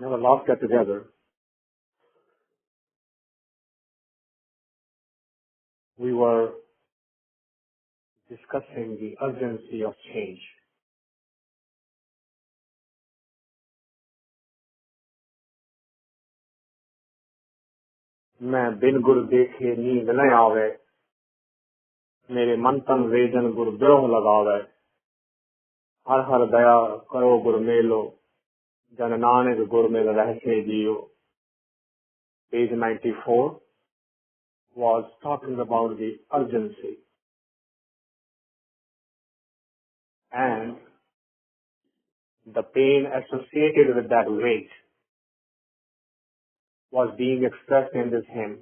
In our last get together, we were discussing the urgency of change. मैं बिन गुर देखे नींद न आवे, मेरे मन तन वेदन गुर द्रोह लगावे, हर हर दया करो गुर मेलो, जन नानक गुर mail रहसे Jio. Page 94 was talking about the urgency and the pain associated with that weight was being expressed in this hymn.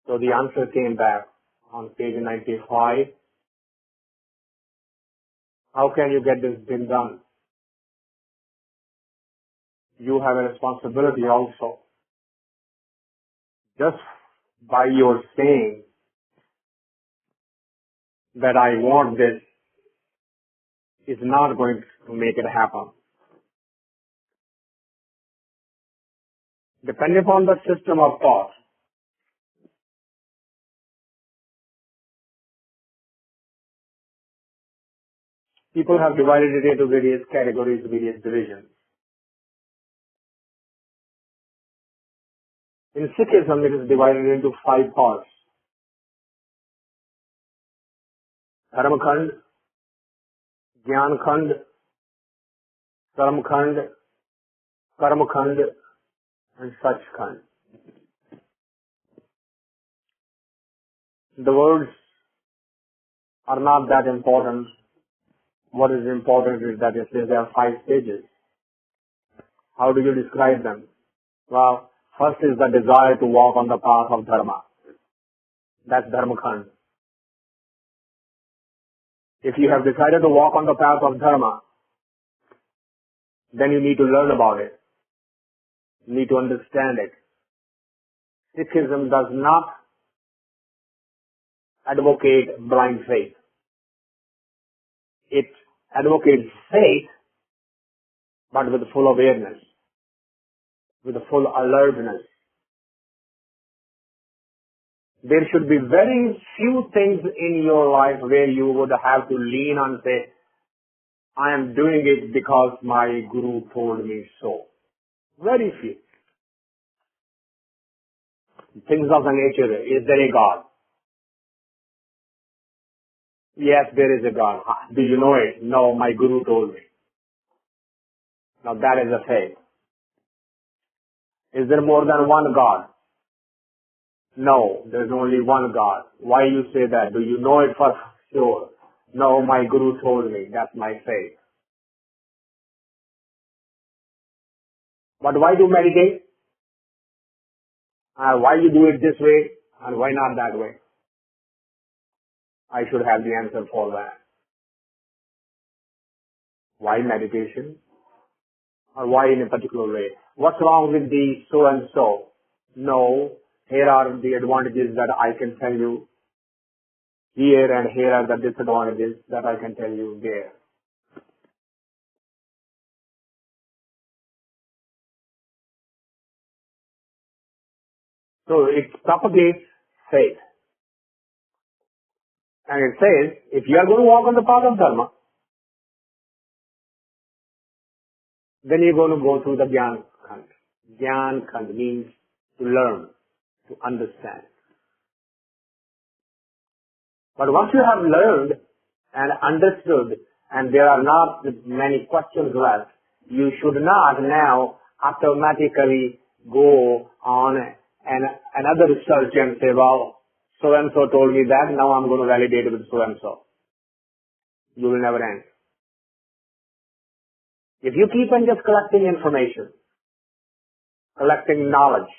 So the answer came back on page 95. How can you get this thing done? You have a responsibility also. Just by your saying that I want this is not going to make it happen. Depending upon the system of thought, people have divided it into various categories, various divisions. In Sikhism, it is divided into 5 parts. Dharma Khand, Gyan Khand, Karma Khand, Karma Khand, and Sach Khand. The words are not that important. What is important is that it says there are 5 stages. How do you describe them? Well, first is the desire to walk on the path of Dharma. That's Dharma Khand. If you have decided to walk on the path of Dharma, then you need to learn about it. You need to understand it. Sikhism does not advocate blind faith. It advocates faith, but with full awareness, with full alertness. There should be very few things in your life where you would have to lean on and say, I am doing it because my Guru told me so. Very few. Things of the nature, is there a God? Yes, there is a God. Do you know it? No, my Guru told me. Now that is a faith. Is there more than one God? No, there's only one God. Why you say that? Do you know it for sure? No, my Guru told me. That's my faith. But why do meditate? Why you do it this way and why not that way? I should have the answer for that. Why meditation? Or why in a particular way? What's wrong with the so and so? No, here are the advantages that I can tell you here, and here are the disadvantages that I can tell you there. So it propagates faith. And it says, if you are going to walk on the path of Dharma, then you're going to go through the Gyan Khand. Gyan Khand means to learn, to understand. But once you have learned and understood, and there are not many questions left, you should not now automatically go on another research and say, well, so-and-so told me that, now I'm going to validate it with so-and-so. You will never end. If you keep on just collecting information, collecting knowledge,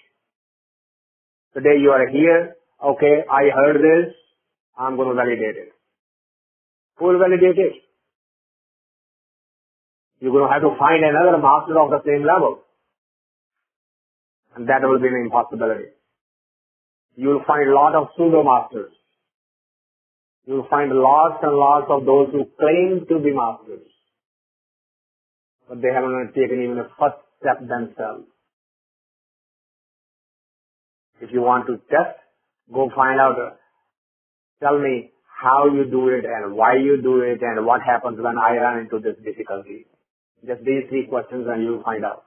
today you are here, okay, I heard this, I'm going to validate it. Who will validate it? You're going to have to find another master of the same level. And that will be an impossibility. You'll find a lot of pseudo-masters. You'll find lots and lots of those who claim to be masters. but they haven't taken even a first step themselves. If you want to test, go find out. Tell me how you do it and why you do it and what happens when I run into this difficulty. Just these 3 questions and you'll find out.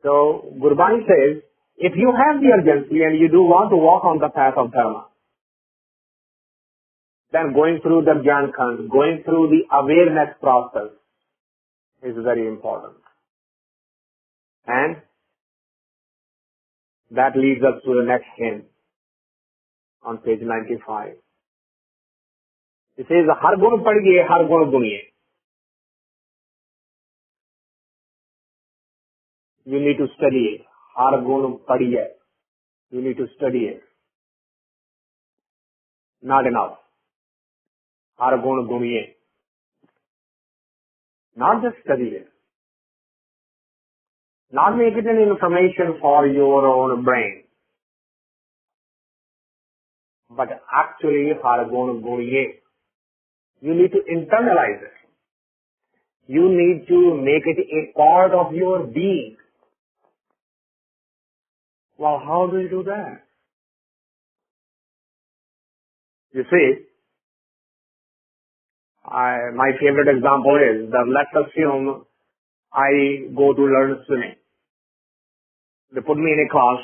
So Gurbani says, if you have the urgency and you do want to walk on the path of Dharma, then going through the Gyan Khand, going through the awareness process is very important. And that leads us to the next hymn on page 95. It says, Har gun Parhiey, har gun Guniey. You need to study it. Har gun Parhiey. You need to study it. Not enough. Har gun Guniey. Not just study it. Not make it an information for your own brain. But actually, har gun Guniey. You need to internalize it. You need to make it a part of your being. Well, how do you do that? You see, my favorite example is that let's assume I go to learn swimming. They put me in a class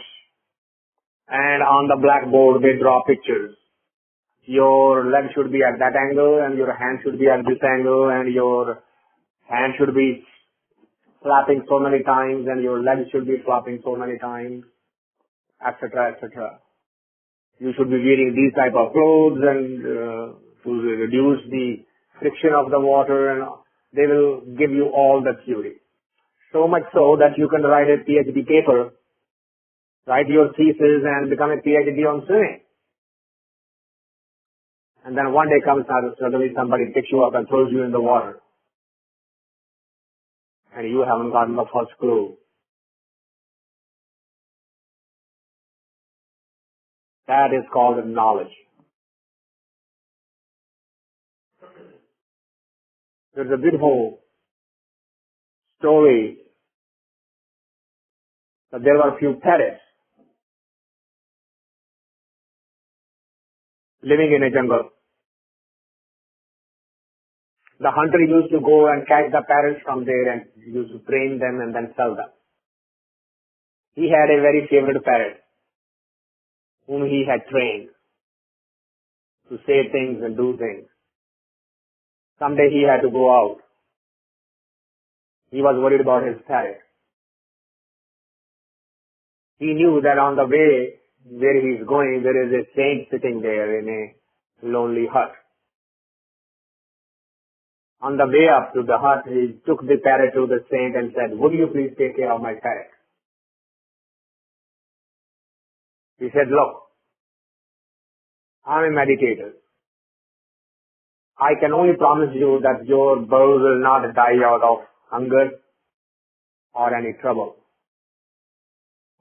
and on the blackboard they draw pictures. Your leg should be at that angle and your hand should be at this angle and your hand should be flapping so many times and your leg should be flapping so many times, etc., etc. You should be wearing these type of clothes and to reduce the friction of the water, and they will give you all the theory. So much so that you can write a PhD paper, write your thesis and become a PhD on swimming. And then one day comes out, suddenly somebody picks you up and throws you in the water. And you haven't gotten the first clue. That is called knowledge. There's a beautiful story that there were a few parrots living in a jungle. The hunter used to go and catch the parrots from there and used to train them and then sell them. He had a very favorite parrot whom he had trained to say things and do things. Someday he had to go out. He was worried about his parrot. He knew that on the way where he is going, there is a saint sitting there in a lonely hut. On the way up to the hut, he took the parrot to the saint and said, would you please take care of my parrot? He said, look, I'm a meditator. I can only promise you that your bird will not die out of hunger or any trouble.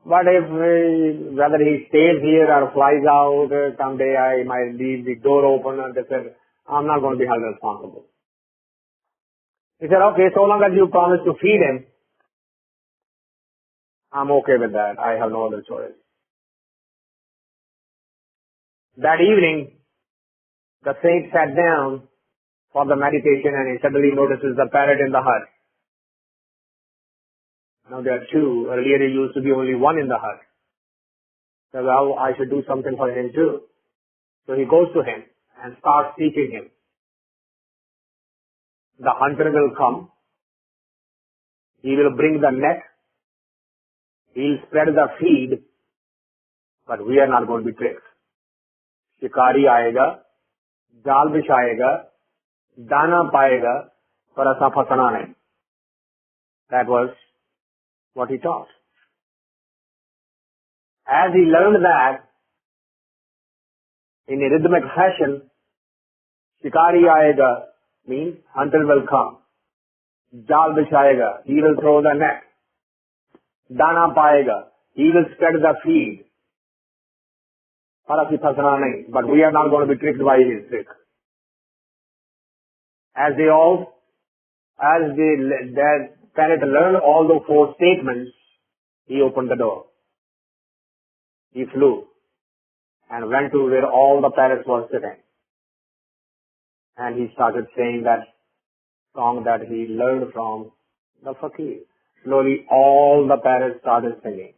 But whether he stays here or flies out, someday I might leave the door open, and they said, I'm not going to be held responsible. He said, okay, so long as you promise to feed him, I'm okay with that. I have no other choice. That evening, the saint sat down for the meditation and he suddenly notices the parrot in the hut. Now there are 2. Earlier there used to be only 1 in the hut. So well, I should do something for him too. So he goes to him and starts teaching him. The hunter will come. He will bring the net. He'll spread the feed. But we are not going to be tricked. शिकारी आएगा, जाल बिछाएगा, दाना पाएगा, पर ऐसा फंसना नहीं. That was what he taught. As he learned that in a rhythmic fashion, शिकारी आएगा means hunter will come. जाल बिछाएगा, he will throw the net. दाना पाएगा, he will spread the feed. But we are not going to be tricked by his trick. As the parrot learned all the 4 statements, he opened the door. He flew and went to where all the parrots were sitting. And he started saying that song that he learned from the fakir. Slowly all the parrots started singing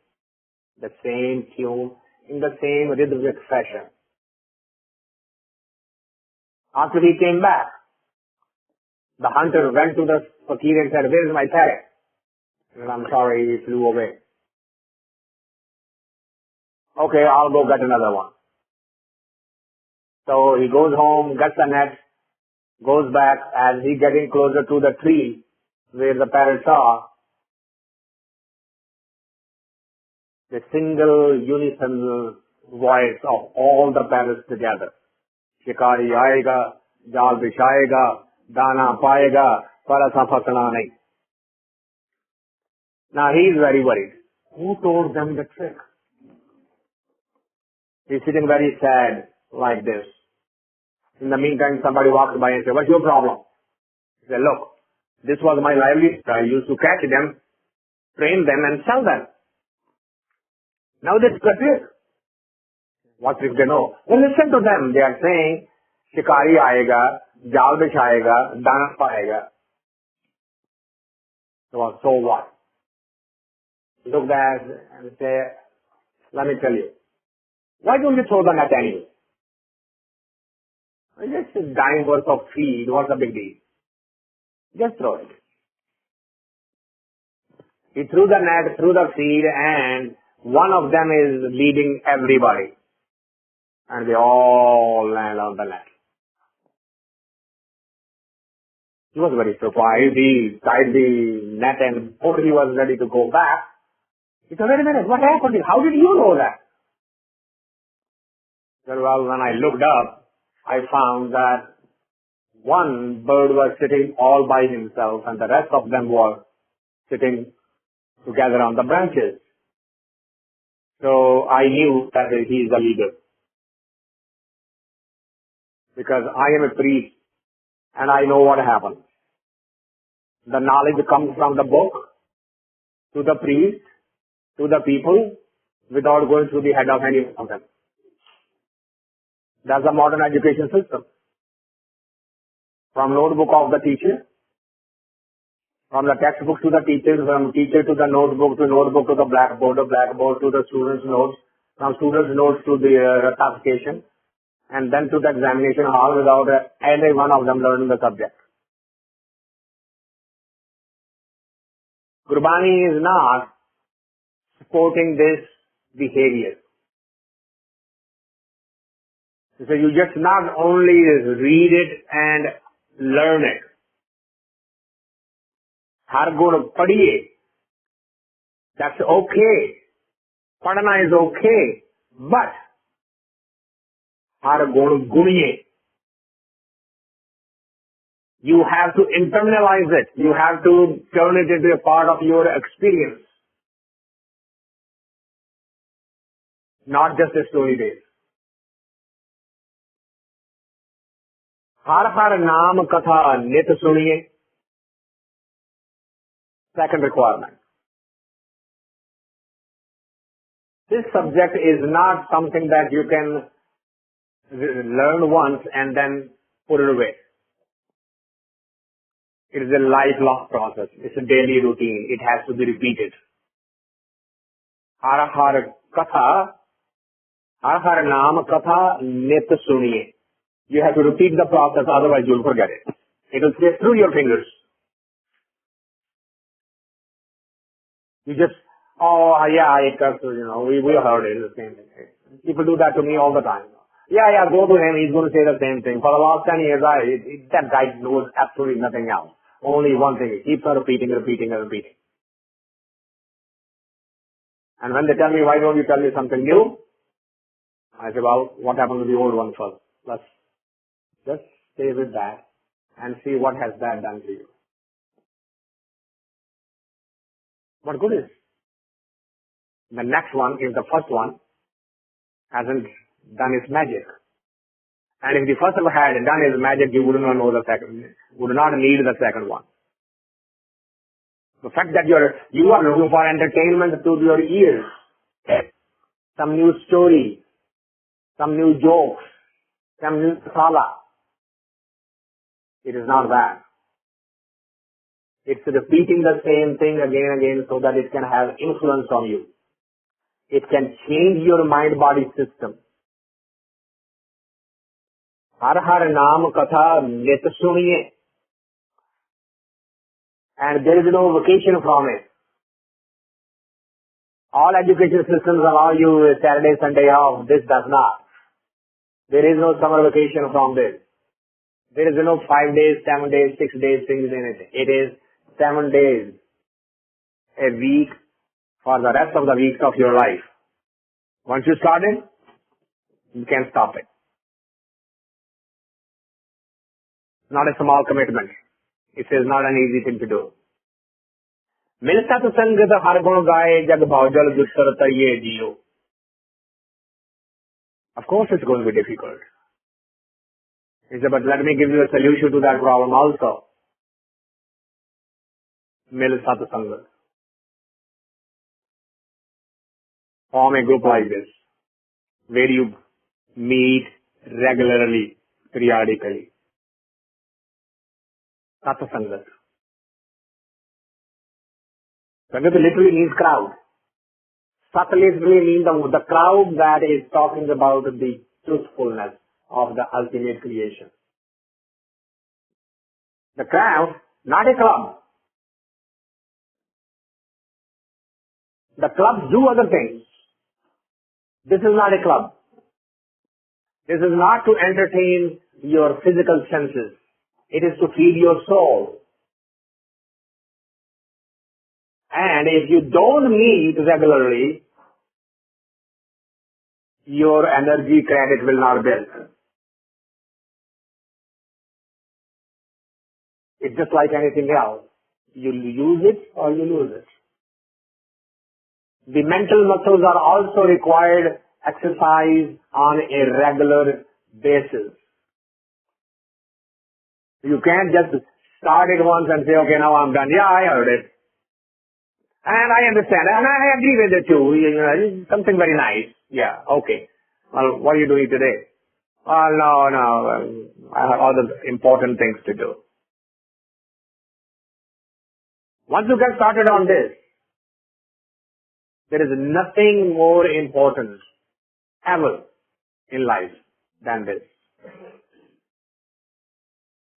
the same tune in the same rhythmic fashion. After he came back, the hunter went to the fakir and said, "Where is my parrot?" And I'm sorry, he flew away. Okay, I'll go get another one. So he goes home, gets the net, goes back. As he getting closer to the tree where the parrots are, the single unison voice of all the parrots together. Shikari aayega, jaal bishayega, dana payega, par asan fasna nahi. Now he is very worried. Who told them the trick? He's sitting very sad like this. In the meantime, somebody walks by and says, "What's your problem?" He said, "Look, this was my livelihood. I used to catch them, train them and sell them. Now this is the trick." What trick they know? Well, listen to them. They are saying, "Shikari aayega, jaal bishayega, dana payega." So what? Look at and say, "Let me tell you. Why don't you throw the net anyway? Just a dime worth of feed. What's the big deal? Just throw it." He threw the net, threw the feed, and one of them is leading everybody. And they all land on the net. He was very surprised. He tied the net and before he was ready to go back, he said, "Wait a minute, what happened? How did you know that?" He said, "Well, when I looked up, I found that one bird was sitting all by himself and the rest of them were sitting together on the branches. So I knew that he is the leader. Because I am a priest and I know what happened. The knowledge comes from the book to the priest, to the people, without going through the head of any of them. That's the modern education system. From notebook of the teacher, from the textbook to the teacher, from teacher to the notebook to the blackboard to the student's notes, from student's notes to the ratification, and then to the examination hall without any one of them learning the subject. Gurbani is not supporting this behavior. So you just not only read it and learn it. Har gun padhiye. That's okay. Padhana is okay. But har gun guniey. You have to internalize it. You have to turn it into a part of your experience. Not just a story base. Har naam katha nit suniye. Second requirement. This subject is not something that you can learn once and then put it away. It is a lifelong process. It's a daily routine. It has to be repeated. Har naam katha nit suniye. You have to repeat the process, otherwise you'll forget it. It will slip through your fingers. You just, oh yeah, we heard it, the same thing. People do that to me all the time. Yeah, go to him, he's going to say the same thing. For the last 10 years, that guy knows absolutely nothing else. Only one thing, he keeps on repeating. And when they tell me, "Why don't you tell me something new?" I say, "Well, what happened to the old one first? Let's just stay with that and see what has that done to you. What good is? The next one, if the first one hasn't done his magic. And if the first one had done his magic, you would not know the second, would not need the second one. The fact that you are looking for entertainment to your ears, some new story, some new jokes, some new sala. It is not that. It's repeating the same thing again and again so that it can have influence on you. It can change your mind-body system. Har naam katha nit suniye. And there is no vacation from it. All education systems allow you Saturday, Sunday off. This does not. There is no summer vacation from this. There is no 5 days, 7 days, 6 days things in it. It is 7 days a week for the rest of the weeks of your life. Once you start it, you can't stop it. Not a small commitment. It is not an easy thing to do. मिल सत्संग हर गुण गाए जग भावजल दुस्तर तरिये जियो. Of course it's going to be difficult. He said, but let me give you a solution to that problem also. Mil satsang. Form a group like this, where you meet regularly, periodically. Satsang. Sangat literally means crowd. Sat literally means the crowd that is talking about the truthfulness of the ultimate creation. The crowd, not a club. The clubs do other things. This is not a club. This is not to entertain your physical senses. It is to feed your soul. And if you don't meet regularly, your energy credit will not build. It's just like anything else. You use it or you lose it. The mental muscles are also required exercise on a regular basis. You can't just start it once and say, okay, now I'm done. Yeah, I heard it. And I understand. And I agree with it too. You know, it's something very nice. Yeah, okay. Well, what are you doing today? Well, no. I have other important things to do. Once you get started on this, there is nothing more important ever in life than this.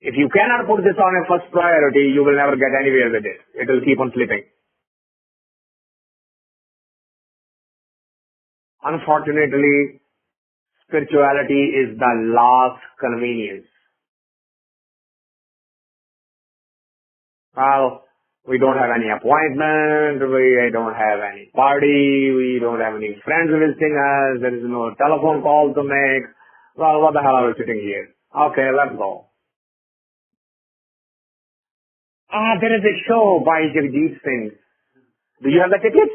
If you cannot put this on a first priority, you will never get anywhere with it. It will keep on slipping. Unfortunately, spirituality is the last convenience. Well, we don't have any appointment, we don't have any party, we don't have any friends visiting us, there is no telephone call to make. Well, what the hell are we sitting here? Okay, let's go. There is a show by Jagjit Singh. Do you have the tickets?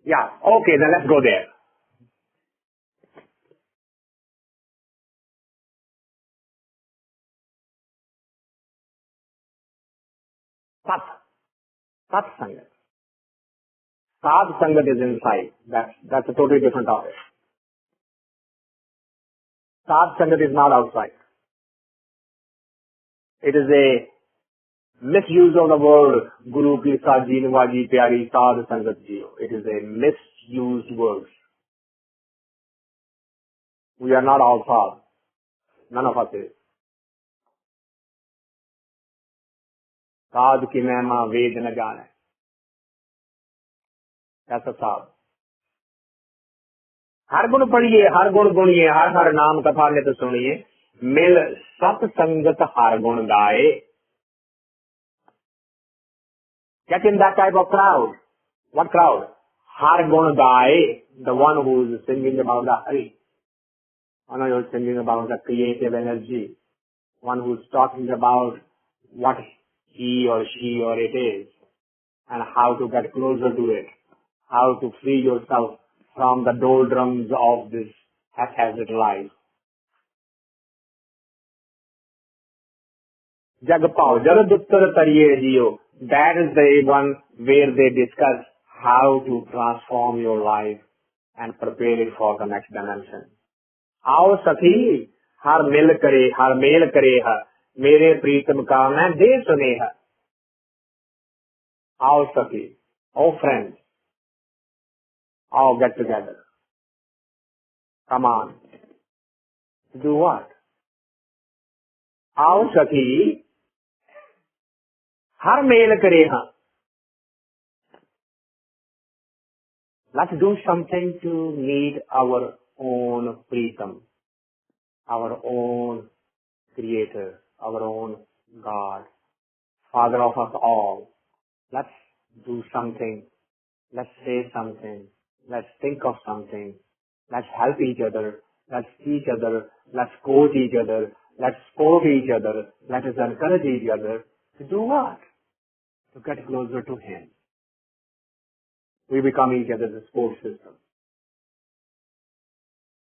Yeah, okay, then let's go there. Sat Sangat. Sad Sangat is inside. That's a totally different topic. Sad Sangat is not outside. It is a misuse of the word Guru ki saji nivaji pyari Sad Sangat jiyo. It is a misused word. We are not all sad. None of us is. Sad ki mehma ved na jane. That's a sad. हर गुण पढ़िए हर गुण गुणिए हर नाम कथा नित सुनिए मिल सत संगत हर गुण गाए. Get in that type of crowd. What crowd? Har gun gaye, the one who is singing about the Hari. One who is singing about the creative energy. One who is talking about what he or she or it is and how to get closer to it. How to free yourself from the doldrums of this haphazard life. Jag pao jarad uttar tariye jiyo. That is the one where they discuss how to transform your life and prepare it for the next dimension. आओ सखी हर mail करे हर मेरे प्रीतम का मैं दे सुने हर. आओ सखी, oh friends, all get together. Come on. Do what? आओ सखी हर मेल करे हाँ. Let's do something to meet our own Pritam, our own Creator, our own God, Father of us all. Let's do something. Let's say something. Let's think of something. Let's help each other. Let's teach each other. Let's coach each other. Let's support each other. Let us encourage each other to do what? To get closer to Him. We become each other's support system.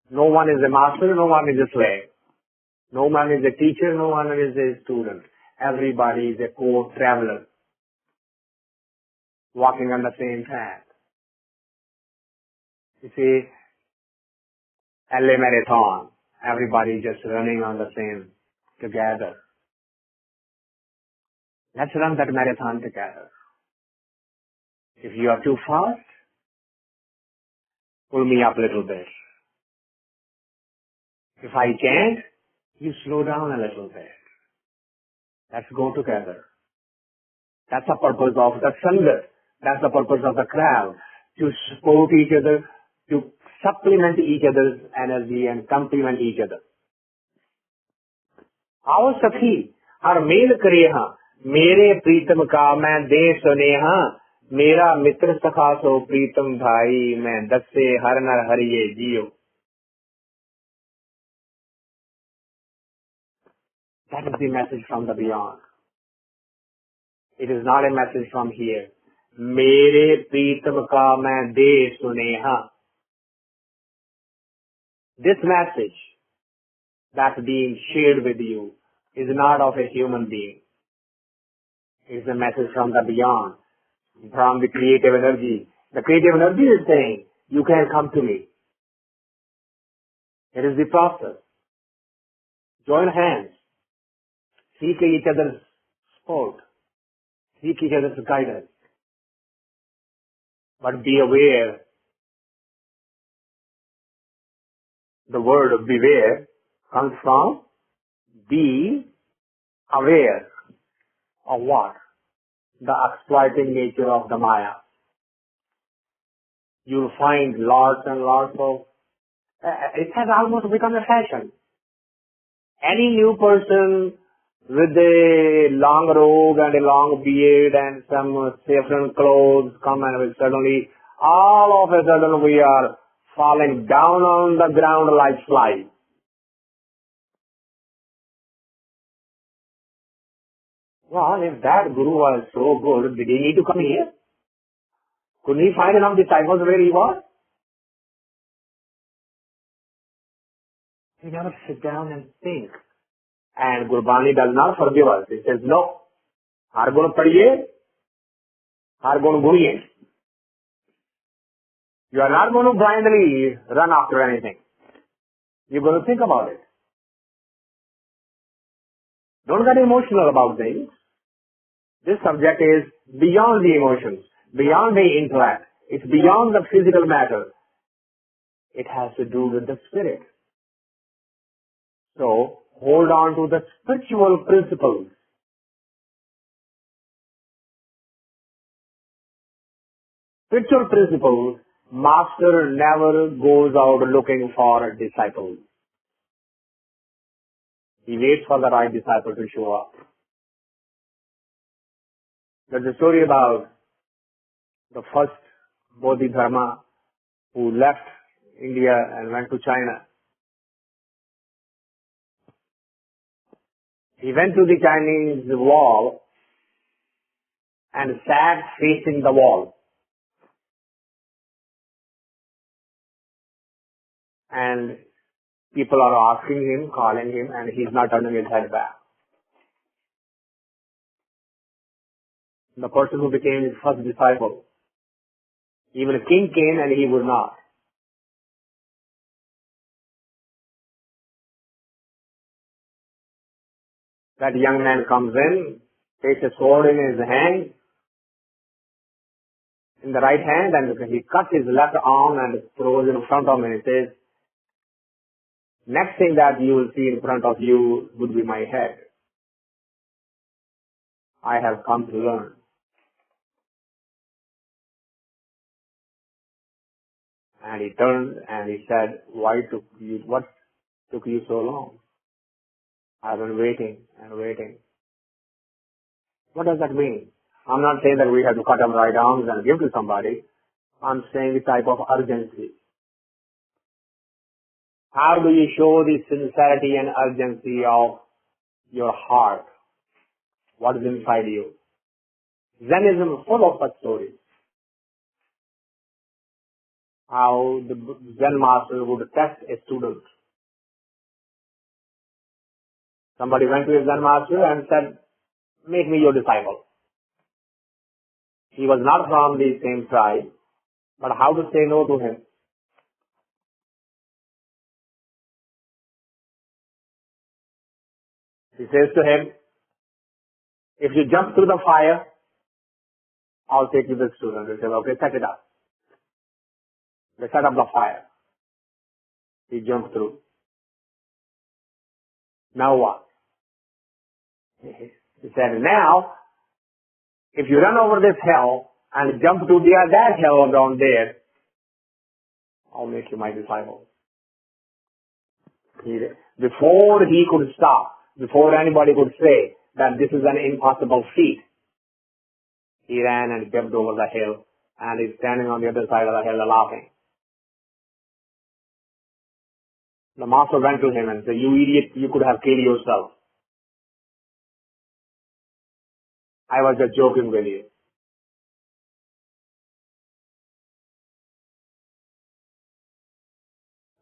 No one is a master, no one is a slave. No one is a teacher, no one is a student. Everybody is a co-traveler, walking on the same path. You see, LA Marathon, everybody is just running on the same together. Let's run that marathon together. If you are too fast, pull me up a little bit. If I can't, you slow down a little bit. Let's go together. That's the purpose of the Sangat. That's the purpose of the crowd. To support each other, to supplement each other's energy and complement each other. आओ सखी हर mail करे हाँ मेरे प्रीतम का मैं दे सुने हाँ मेरा मित्र सखा सो प्रीतम भाई मैं दसे हर नर हरिये जियो. That is the message from the beyond. It is not a message from here. मेरे प्रीतम का मैं दे सुने हाँ. This message that's being shared with you is not of a human being. It is a message from the beyond, from the creative energy. The creative energy is saying, you can come to me. It is the process. Join hands. Seek each other's support. Seek each other's guidance. But be aware. The word beware comes from be aware of what? The exploiting nature of the Maya. You'll find lots and lots of, it has almost become a fashion. Any new person with a long robe and a long beard and some saffron clothes come and suddenly, all of a sudden we are falling down on the ground like flies. Well, if that guru was so good, did he need to come here? Couldn't he find enough disciples where he was? He never sit down and think. And Gurbani does not forgive us. He says, no. Har gun Parhiey, har gun Guniey. You are not going to blindly run after anything. You're going to think about it. Don't get emotional about things. This subject is beyond the emotions, beyond the intellect. It's beyond the physical matter. It has to do with the spirit. So, hold on to the spiritual principles. Spiritual principles, master never goes out looking for disciples. He waits for the right disciple to show up. There's a story about the first Bodhidharma who left India and went to China. He went to the Chinese wall and sat facing the wall. And People are asking him, calling him, and he's not turning his head back. The person who became his first disciple, even a king came and he would not. That young man comes in, takes a sword in his hand, in the right hand, and he cuts his left arm and throws it in front of him and he says, next thing that you will see in front of you would be my head. I have come to learn. And he turned and he said, what took you so long? I've been waiting and waiting. What does that mean? I'm not saying that we have to cut our right arms and give to somebody. I'm saying the type of urgency. How do you show the sincerity and urgency of your heart? What is inside you? Zenism is full of such stories. How the Zen master would test a student. Somebody went to a Zen master and said, make me your disciple. He was not from the same tribe, but how to say no to him? He says to him, if you jump through the fire, I'll take you to the student. He said, okay, set it up. They set up the fire. He jumped through. Now what? He said, now, if you run over this hill and jump to that hill down there, I'll make you my disciple. Before he could stop, before anybody could say that this is an impossible feat, he ran and jumped over the hill and is standing on the other side of the hill laughing. The master went to him and said, you idiot, you could have killed yourself. I was just joking with you.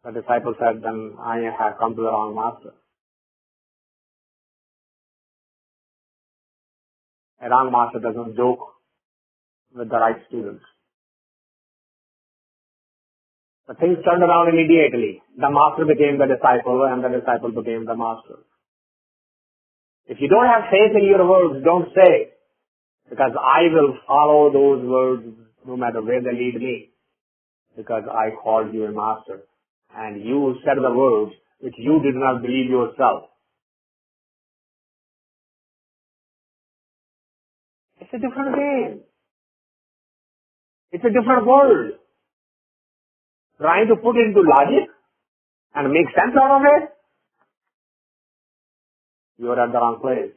The disciple said, then I have come to the wrong master. A wrong master doesn't joke with the right students. The things turned around immediately. The master became the disciple and the disciple became the master. If you don't have faith in your words, don't say, because I will follow those words no matter where they lead me, because I called you a master. And you said the words which you did not believe yourself. It's a different game. It's a different world. Trying to put it into logic and make sense out of it, you're at the wrong place.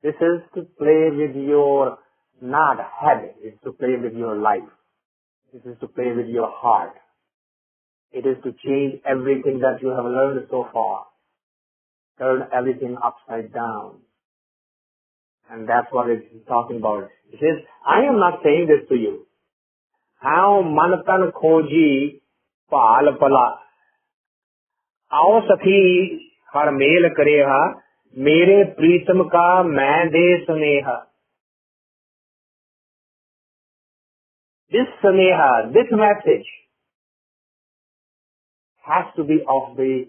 This is to play with your, not head, it's to play with your life. This is to play with your heart. It is to change everything that you have learned so far. Turn everything upside down. And that's what it's talking about. It says, I am not saying this to you. How manatan khoji paal pala. Aao sakhi har mel kareha. Mere pritam ka main de sneha. This sneha, this message has to be of the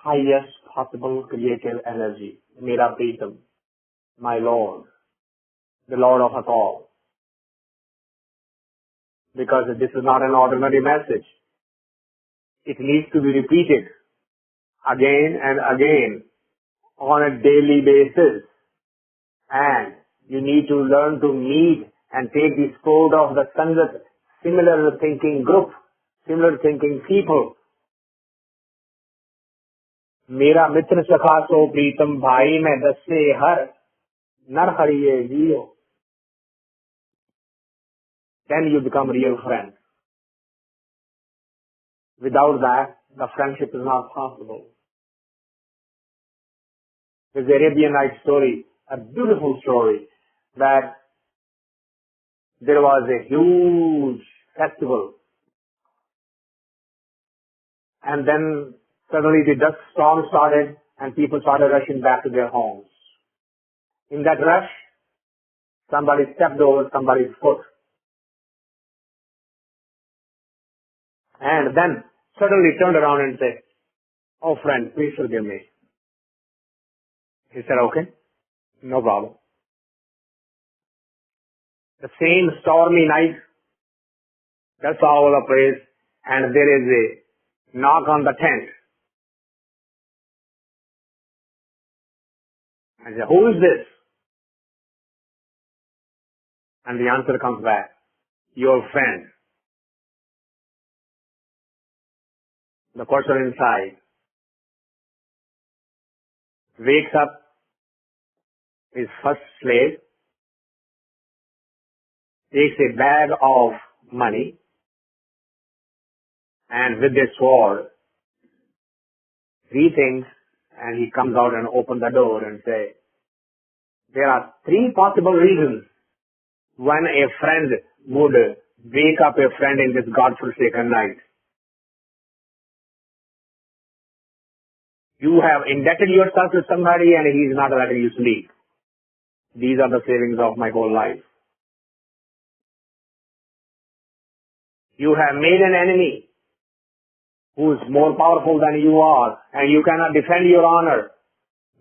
highest possible creative energy. Mera pritam, my Lord, the Lord of us all. Because this is not an ordinary message. It needs to be repeated again and again on a daily basis. And you need to learn to meet and take the sport of the Sangat, similar thinking group, similar thinking people. Mera mitra sakha so pritam bhai mein dasse har nar hariye jiyo. Then you become real friends. Without that, the friendship is not possible. There's the Arabian Night story, a beautiful story, that there was a huge festival And then suddenly the dust storm started and people started rushing back to their homes. In that rush, somebody stepped over somebody's foot. And then suddenly turned around and said, "Oh friend, please forgive me." He said, "Okay, no problem." The same stormy night, that's all over the place, and there is a knock on the tent. I said, "Who is this?" And the answer comes back, "Your friend." The person inside wakes up his first slave, takes a bag of money, and with a sword, rethinks, and he comes out and opens the door and says, "There are three possible reasons when a friend would wake up a friend in this God-forsaken night. You have indebted yourself to somebody and he is not letting you sleep. These are the savings of my whole life. You have made an enemy who is more powerful than you are and you cannot defend your honor.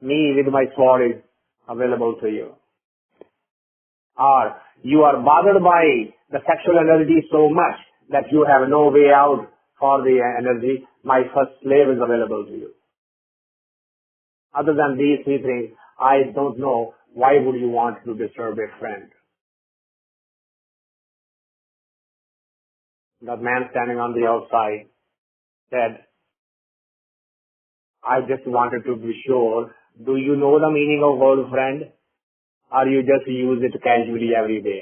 Me with my sword is available to you. Or you are bothered by the sexual energy so much that you have no way out for the energy. My first slave is available to you. Other than these three things, I don't know why would you want to disturb a friend." The man standing on the outside said, "I just wanted to be sure, do you know the meaning of word friend? Or you just use it casually every day?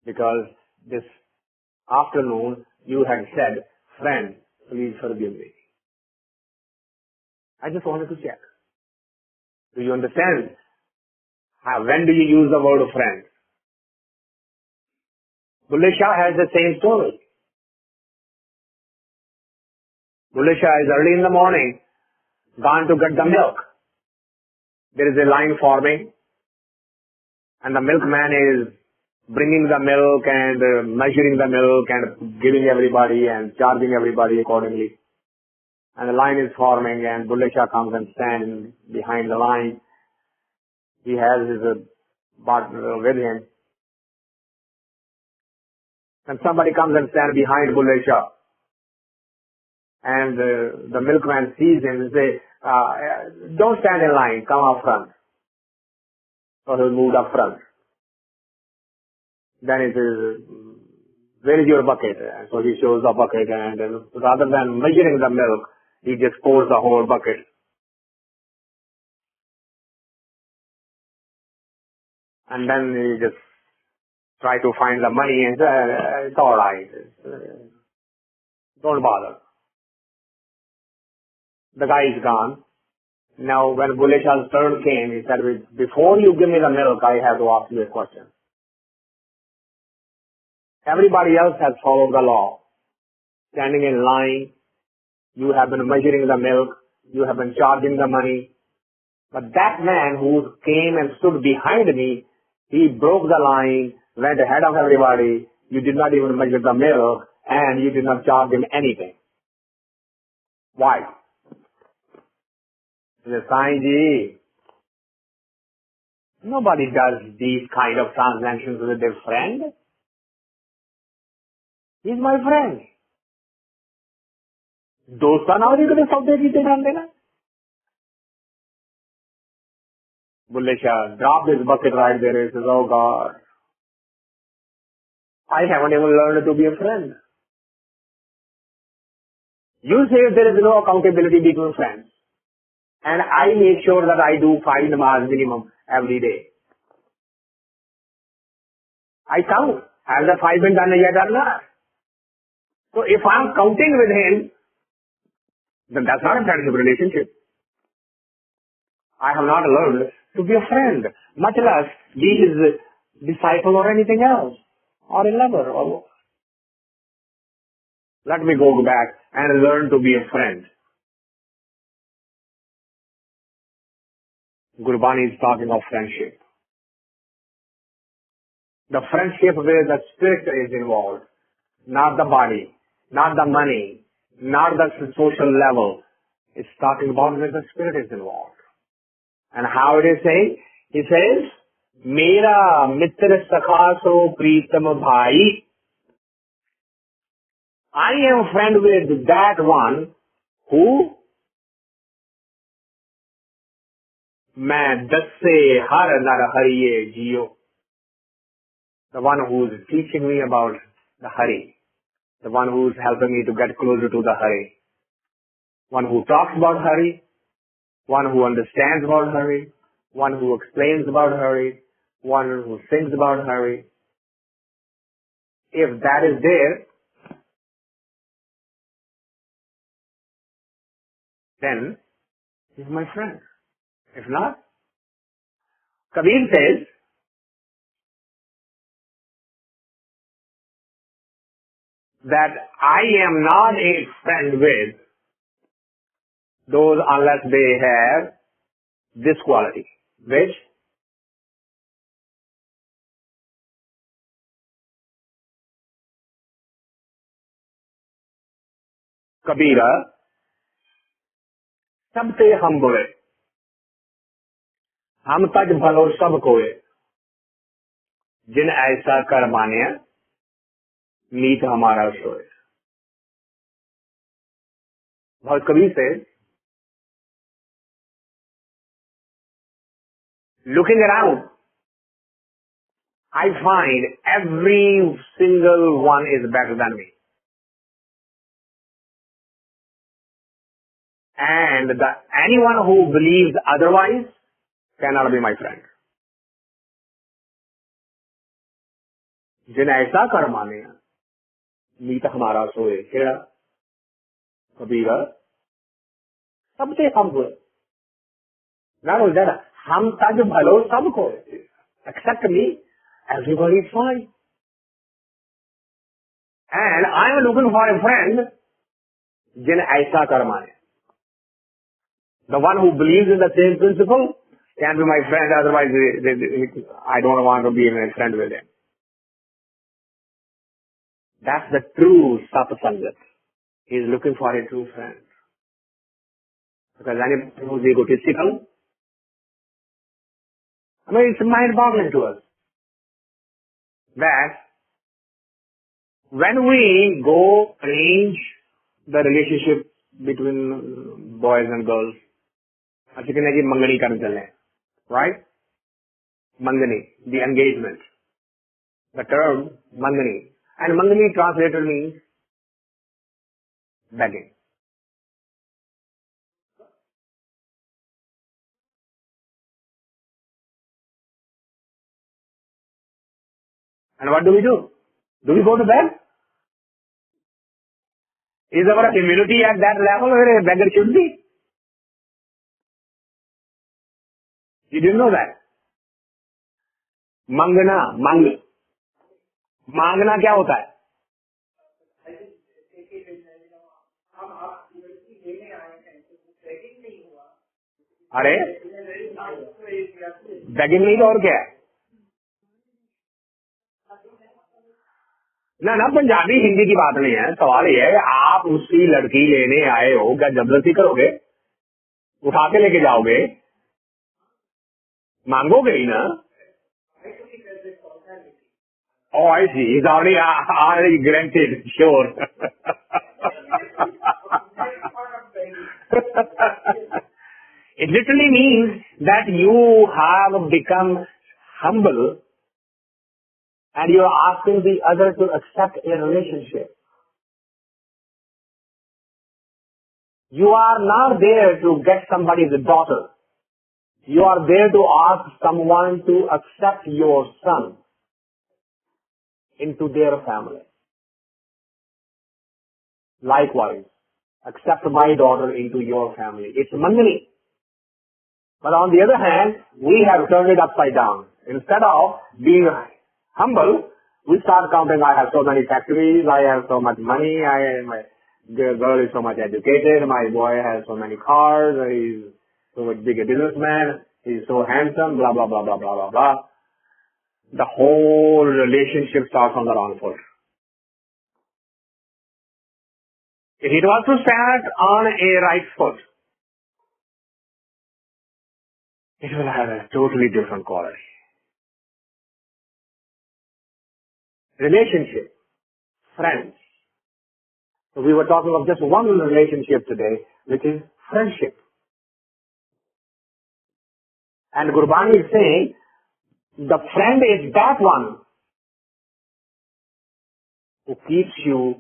Because this afternoon you had said, 'Friend, please forgive me.' I just wanted to check. Do you understand? When do you use the word friend?" Bulleh Shah has the same story. Bulleh Shah is early in the morning, gone to get the milk. There is a line forming, and the milkman is bringing the milk and measuring the milk and giving everybody and charging everybody accordingly. And the line is forming, and Bulleh Shah comes and stands behind the line. He has his partner with him. And somebody comes and stands behind Bulleh Shah. And the milkman sees him and says, "Don't stand in line, come up front." So he moved up front. Then he says, "Where is your bucket?" And so he shows the bucket, and rather than measuring the milk, he just pours the whole bucket. And then he just try to find the money and say, "It's all right. Don't bother." The guy is gone. Now when Bulleh Shah's turn came, he said, "Before you give me the milk, I have to ask you a question. Everybody else has followed the law. Standing in line, you have been measuring the milk, you have been charging the money. But that man who came and stood behind me, he broke the line, went ahead of everybody. You did not even measure the milk, and you did not charge him anything. Why?" He said, "Sai ji, nobody does these kind of transactions with their friend. He's my friend. दोस्ता ना हो कभी सौदे जीते जान देना." Bulleh Shah dropped his bucket right there. He says, "Oh God, I haven't even learned to be a friend. You say there is no accountability between friends. And I make sure that I do 5 namaz minimum every day. I count. Has the 5 been done yet or not? So if I'm counting with him, then that's not a friendship relationship. I have not learned to be a friend, much less be his disciple or anything else, or a lover. Let me go back and learn to be a friend. Gurbani is talking of friendship. The friendship where the spirit is involved, not the body, not the money, not the social level. It's talking about where the spirit is involved. And how it is saying? He says, Mera mitra sakha so pritam bhai. I am friend with that one who मैं दस से हर नर हरिये जियो. The one who is teaching me about the Hari. The one who is helping me to get closer to the Hari. One who talks about Hari. One who understands about Hari. One who explains about Hari. One who sings about Hari. If that is there, then he's my friend. If not, Kabir says, that I am not a friend with those unless they have this quality, which Kabira, सबसे हम बुरे, हम तज भलो सब कोय, जिन ऐसा कर माने मीत हमारा सोए. बहुत Kabir says, looking around, I find every single one is better than me. And anyone who believes otherwise cannot be my friend. जिन ऐसा कर माने मीत हमारा सोए. केड़ा कबीरा सबसे हम बुरे. Not only that, हम तज भलो सब को. Except me, everybody is fine. And I am looking for a friend जिन ऐसा कर माने. The one who believes in the same principle can be my friend, otherwise I don't want to be a friend with him. That's the true Satsangat. He is looking for a true friend. Because anyone who is egotistical, I mean, it's mind-boggling to us that when we go arrange the relationship between boys and girls, अच्छी कहने की मंगनी करने चले, right? Mangani, the engagement. The term Mangani. And Mangani translated means begging. And what do? Do we go to beg? Is our immunity at that level where a beggar should be? You didn't know that? मांगना क्या होता है? अरे begging नहीं तो और क्या है? ना पंजाबी हिंदी की बात नहीं है. सवाल ये है, आप उसकी लड़की लेने आए हो, क्या जबरदस्ती करोगे? उठा के लेके जाओगे? मांगोगे ही ना? Oh, I see. He's already granted. Sure. It literally means that you have become humble and you are asking the other to accept a relationship. You are not there to get somebody's daughter. You are there to ask someone to accept your son into their family. Likewise, accept my daughter into your family. It's Mangani. But on the other hand, we have turned it upside down. Instead of being humble, We start counting, I have so many factories, I have so much money, my girl is so much educated, my boy has so many cars, he's so much big a businessman, he's so handsome, blah, blah, blah, blah, blah, blah, blah. The whole relationship starts on the wrong foot. If it was to stand on a right foot, it will have a totally different quality. Relationship, friends. So we were talking of just one relationship today, which is friendship. And Gurbani is saying, the friend is that one who keeps you,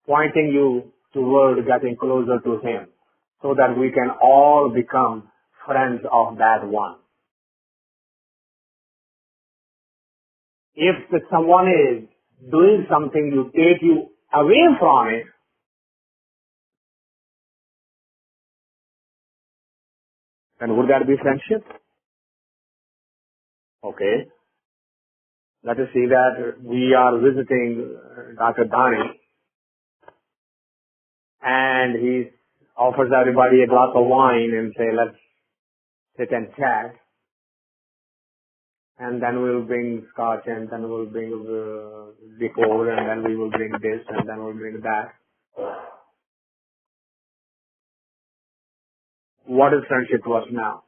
pointing you toward getting closer to him, so that we can all become friends of that one. If someone is doing something to take you away from it, then would that be friendship? Okay. Let us see that we are visiting Dr. Dhani, and he offers everybody a glass of wine and say, let's sit and chat. And then we'll bring scotch, and then we'll bring liqueur, and then we will bring this, and then we'll bring that. What is friendship to us now?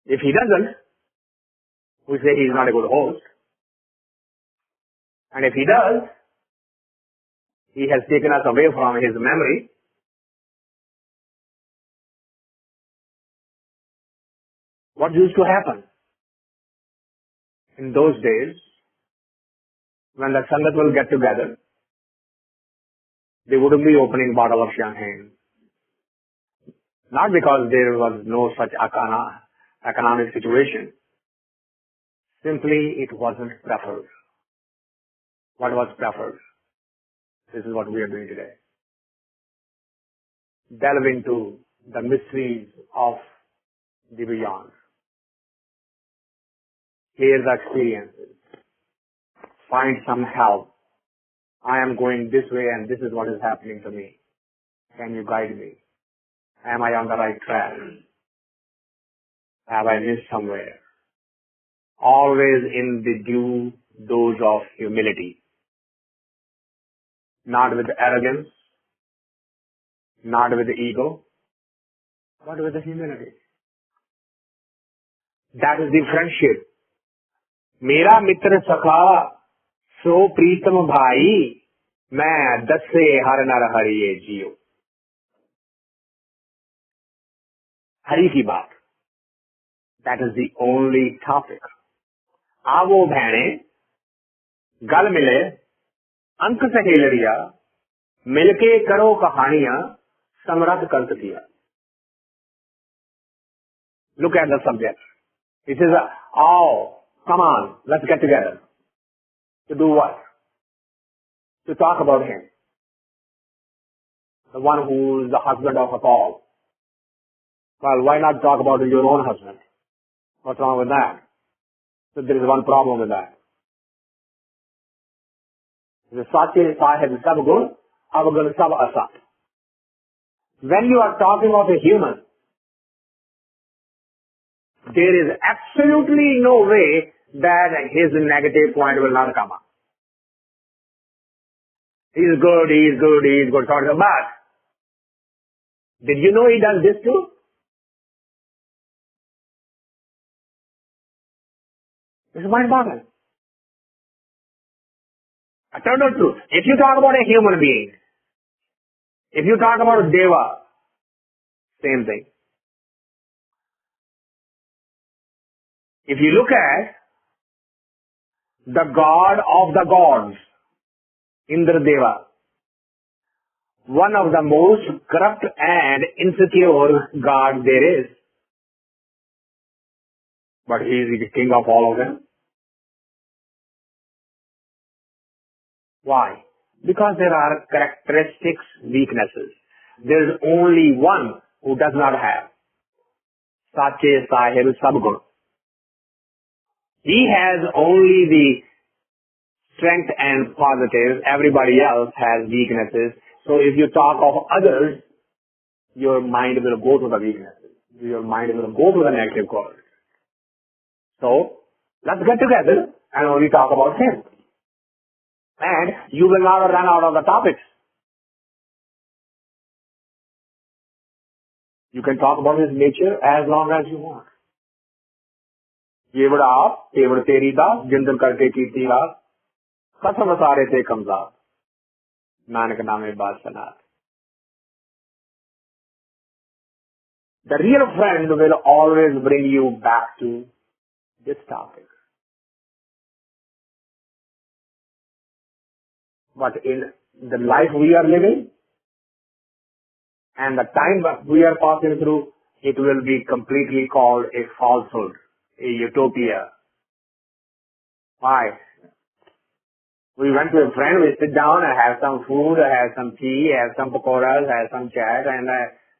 If he doesn't, we say he's not a good host. And if he does, he has taken us away from his memory. What used to happen? In those days, when the Sangat will get together, they wouldn't be opening a bottle of champagne. Not because there was no such economic situation. Simply, it wasn't preferred. What was preferred? This is what we are doing today. Delve into the mysteries of the beyond. Hear the experiences. Find some help. I am going this way and this is what is happening to me. Can you guide me? Am I on the right track? Have I missed somewhere? Always in the due dose of humility. Not with arrogance, not with ego, but with the humility. That is the friendship. Mera mitra sakha so pritam bhai, main dasse har nar hariye jiyo. Hari ki baat. That is the only topic. Aavo bhane, gal mile, अंक सहेलरिया मिलके करो कहानियां समृद्ध कंत किया. Look at the subject. It says, oh, come on, let's get together. To do what? To talk about him. The one who is the husband of us all. Well, why not talk about your own husband? What's wrong with that? So there is one problem with that. The Sache Sahib Sab Gun, Avagun Sab Asat. When you are talking of a human, there is absolutely no way that his negative point will not come up. He is good, he is good, he is good, sort of bad. Did you know he does this too? This is mind-boggling. Eternal truth. If you talk about a human being, if you talk about a Deva, same thing. If you look at the God of the gods, Indra Deva, one of the most corrupt and insecure God there is. But he is the king of all of them. Why? Because there are characteristics, weaknesses. There is only one who does not have. Sache Sahib Sabgun. He has only the strength and positives. Everybody else has weaknesses. So if you talk of others, your mind will go to the weaknesses. Your mind will go to the negative qualities. So let's get together and only talk about him. And you will not run out of the topics. You can talk about his nature as long as you want. Yevada aap, tevada teri da, jindal karke kirti raag, kasam sare te kamzar, nanak naame baat sanat. The real friend will always bring you back to this topic. But in the life we are living and the time that we are passing through, it will be completely called a falsehood, a utopia. Why? We went to a friend, we sit down and have some food, have some tea, have some pakoras, have some chat and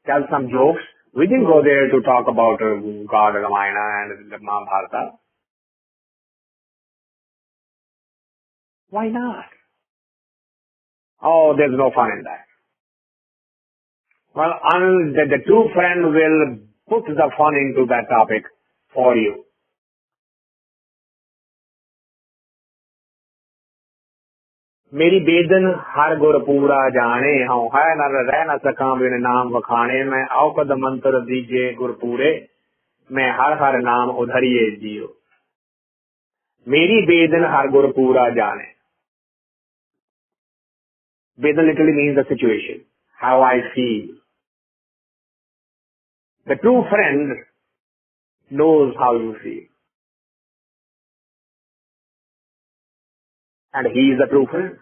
tell some jokes. We didn't go there to talk about God, Ramayana and the Mahabharata. Why not? Oh, there's no fun in that. Well, the true friend will put the fun into that topic for you. मेरी बेदन हर गुर पूरा जाने हूँ है न रह न सका बिन नाम वखाने मैं औपद मंत्र दीजे गुर पूरे मैं हर हर नाम उधरिए जियो मेरी बेदन हर गुर पूरा जाने बेदन literally means the situation, how I feel. The true friend knows how you feel. And he is the true friend.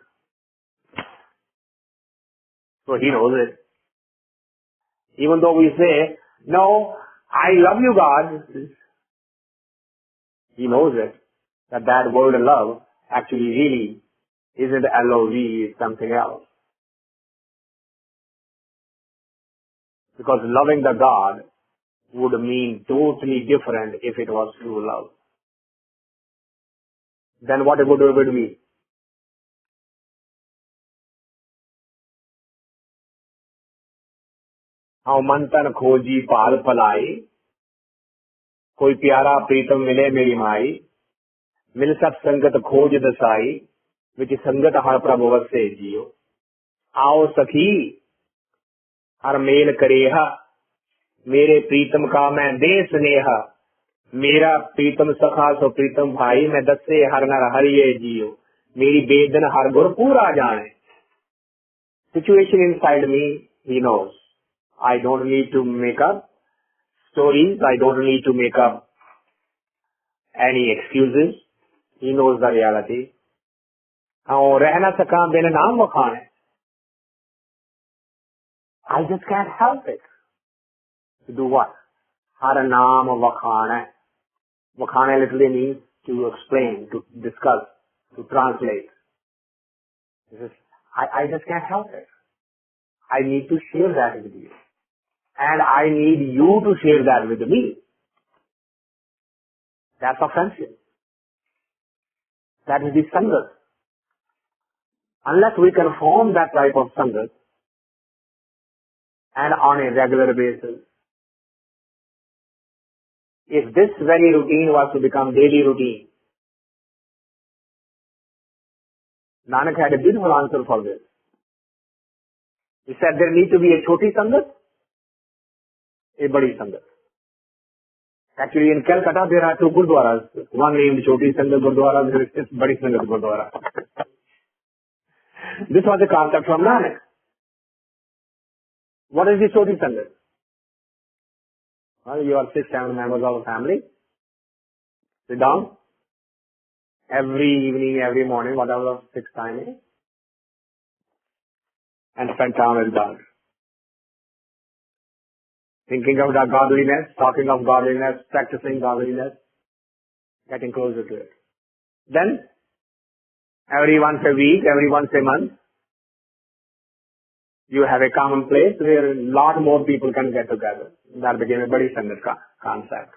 So he knows it. Even though we say, no, I love you, God, he knows it. That word love actually really isn't love, it's something else. Because loving the God would mean totally different if it was true love. Then what would it be? हाँ मंतन खोजी पाल पलाई कोई प्यारा प्रीतम मिले मेरी माई मिल सब संगत खोज दसाई विच संगत हर प्रभु वसे जियो आओ सखी हर मेल करेहा मेरे प्रीतम का मैं दे स्नेहा मेरा प्रीतम सखा सो प्रीतम भाई मैं दसे हर नर हरिये जियो मेरी बेदन हर गुर पूरा जाने. Situation inside me, he knows. I don't need to make up stories. I don't need to make up any excuses. He knows the reality. और रहना सका बिन नाम वखाने. I just can't help it. To do what? हर नाम वखाने. Vakhane literally means to explain, to discuss, to translate. I just can't help it. I need to share that with you. And I need you to share that with me. That's a friendship. That is the sangat. Unless we can form that type of sangat, and on a regular basis, if this very routine was to become daily routine, Nanak had a beautiful answer for this. He said there need to be a choti sangat, a badi sangat. Actually, in Calcutta, there are two gurdwaras. One named Choti Sangat Gurdwara, there is Badi Sangat Gurdwara. This was a concept from Nanak. What is the Choti Sangat? Well, you are 6-7 members of a family. Sit down. Every evening, every morning, whatever the fixed time is. And spend time with God. Thinking of the godliness, talking of godliness, practicing godliness, getting closer to it. Then, every once a week, every once a month, you have a common place where a lot more people can get together. That became a Badi Sangat concept.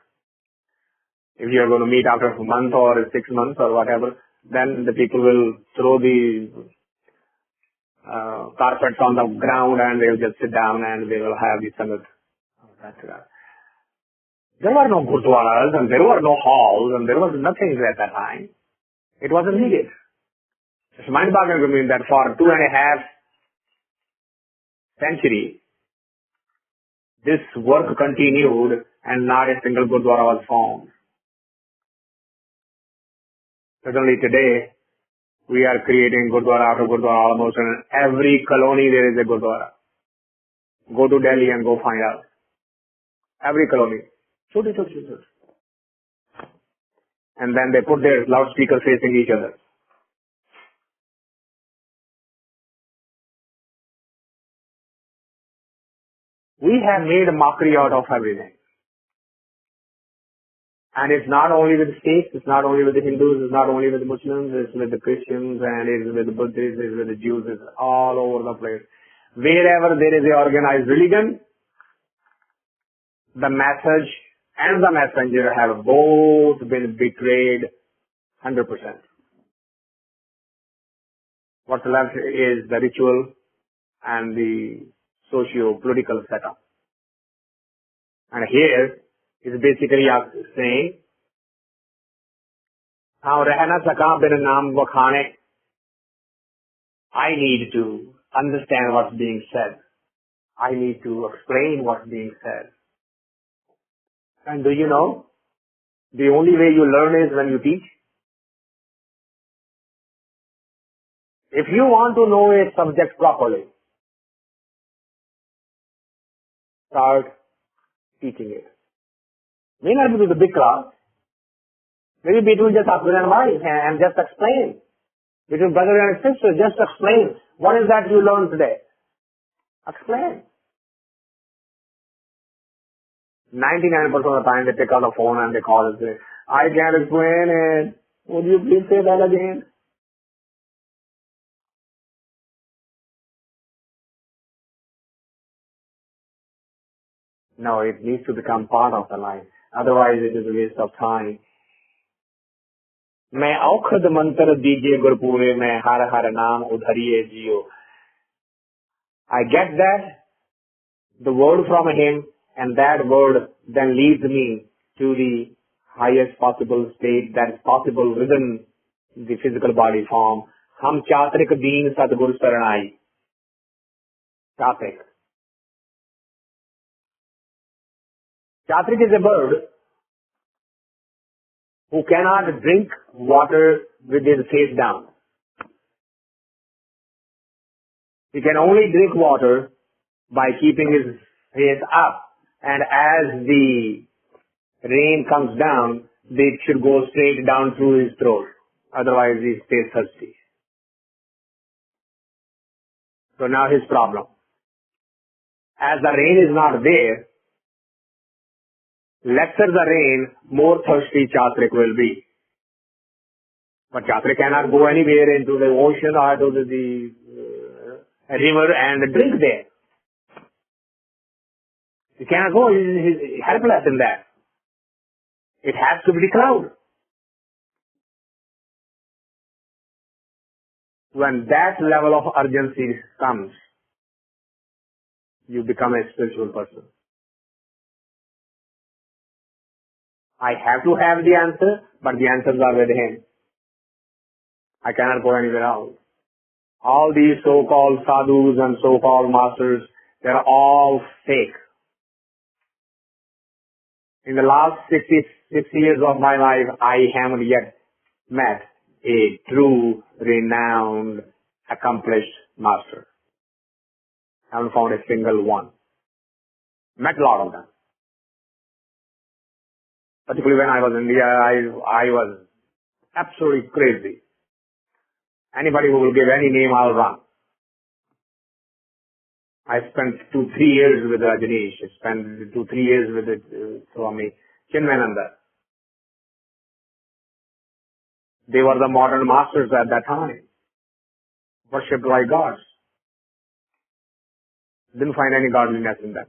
If you are going to meet after a month or 6 months or whatever, Then the people will throw the carpets on the ground and they'll just sit down and they will have the sangat. There were no gurdwaras and there were no halls and there was nothing at that time. It wasn't needed. It's mind-boggling to me that for 2.5 centuries, this work continued and not a single gurdwara was formed. Suddenly today, we are creating gurdwara after gurdwara almost in every colony there is a gurdwara. Go to Delhi and go find out. Every colony. Shoot. And then they put their loudspeakers facing each other. We have made a mockery out of everything. And it's not only with the Sikhs, it's not only with the Hindus, it's not only with the Muslims, it's with the Christians, and it's with the Buddhists, it's with the Jews, it's all over the place. Wherever there is an organized religion, the message and the messenger have both been betrayed 100%. What's left is the ritual and the socio-political setup. And here is basically saying, "Now rehna saka bin naam wakhane." I need to understand what's being said. I need to explain what's being said. And do you know, the only way you learn is when you teach. If you want to know a subject properly, start teaching it. May not be to the big class. Maybe between just husband and wife and just explain. Between brother and sister, just explain. What is that you learned today? Explain. 99% of the time they pick up the phone and they call and say, "I can't explain it. Would you please say that again?" No, it needs to become part of the life. Otherwise it is a waste of time. मैं औखद मंत्र दीजिए गुरपूरे में हर हर नाम उधरिए जियो. I get that, the word from him, and that word then leads me to the highest possible state that is possible within the physical body form. हम चात्रिक दीन सतगुरु शरणाई. Chatrik. Chatrik is a bird who cannot drink water with his face down. He can only drink water by keeping his face up. And as the rain comes down, it should go straight down through his throat. Otherwise he stays thirsty. So now his problem. As the rain is not there, lesser the rain, more thirsty Chatrik will be. But Chatrik cannot go anywhere into the ocean or to the river and drink there. He cannot go. He's helpless in that. It has to be the cloud. When that level of urgency comes, you become a spiritual person. I have to have the answer, but the answers are with him. I cannot go anywhere else. All these so-called sadhus and so-called masters, they're all fake. In the last 66 years of my life, I haven't yet met a true, renowned, accomplished master. I haven't found a single one. Met a lot of them. Particularly when I was in India, I was absolutely crazy. Anybody who will give any name, I'll run. I spent 2-3 years with Guniey. I spent 2-3 years with Swami Chinmayananda. They were the modern masters at that time. Worshipped like gods. Didn't find any godliness in them.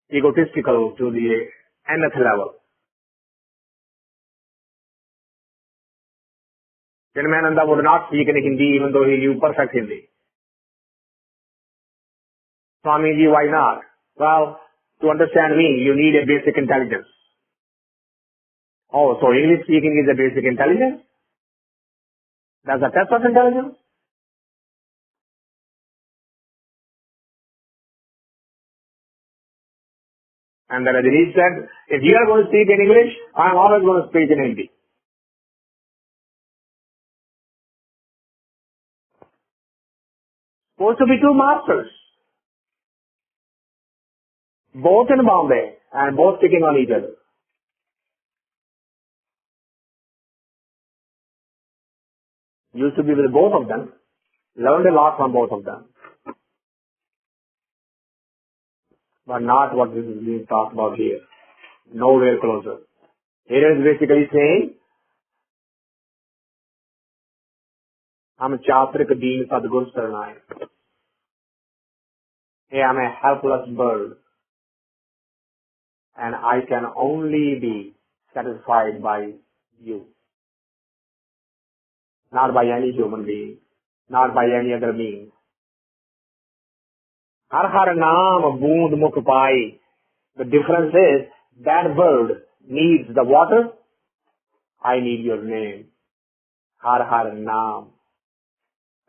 Egotistical to the nth level. Chinmayananda would not speak in Hindi even though he knew perfect Hindi. Swamiji, why not? Well, to understand me, you need a basic intelligence. Oh, so English speaking is a basic intelligence? That's a test of intelligence? And then Rajneesh said, if you are going to speak in English, I am always going to speak in Hindi. Supposed to be two masters, both in Bombay and both picking on each other. Used to be with both of them, learned a lot from both of them, but not what this is being talked about here. Nowhere closer. Here is basically saying, हम चात्रिक दीन सदगुर शरणाय. Hey, I'm a helpless bird, and I can only be satisfied by you, not by any human being, not by any other means. Har har naam boond mukh pai. The difference is that bird needs the water. I need your name. Har har naam.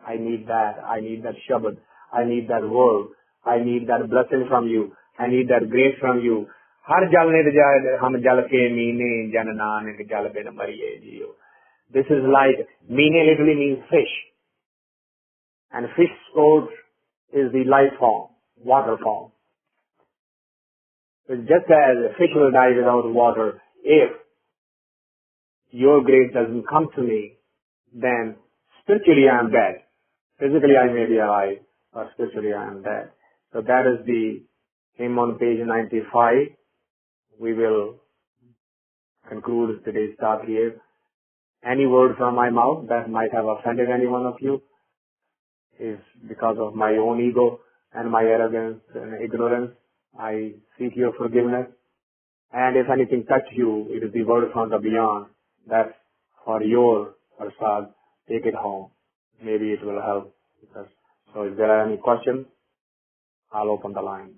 I need that. I need that shabad. I need that word. I need that blessing from you. I need that grace from you. Har jal ne jaye hum jal ke meene jan nanak jal bin mariye jiyo. This is like, meene literally means fish. And fish sport is the life form, water form. It's just as a fish will die without water, if your grace doesn't come to me, then spiritually I am dead. Physically I may be alive, but spiritually I am dead. So that is the hymn on page 95. We will conclude today's talk here. Any word from my mouth that might have offended any one of you is because of my own ego and my arrogance and ignorance. I seek your forgiveness. And if anything touched you, it is the word from the beyond. That's for your prasad. Take it home. Maybe it will help. So if there are any questions, I'll open the line.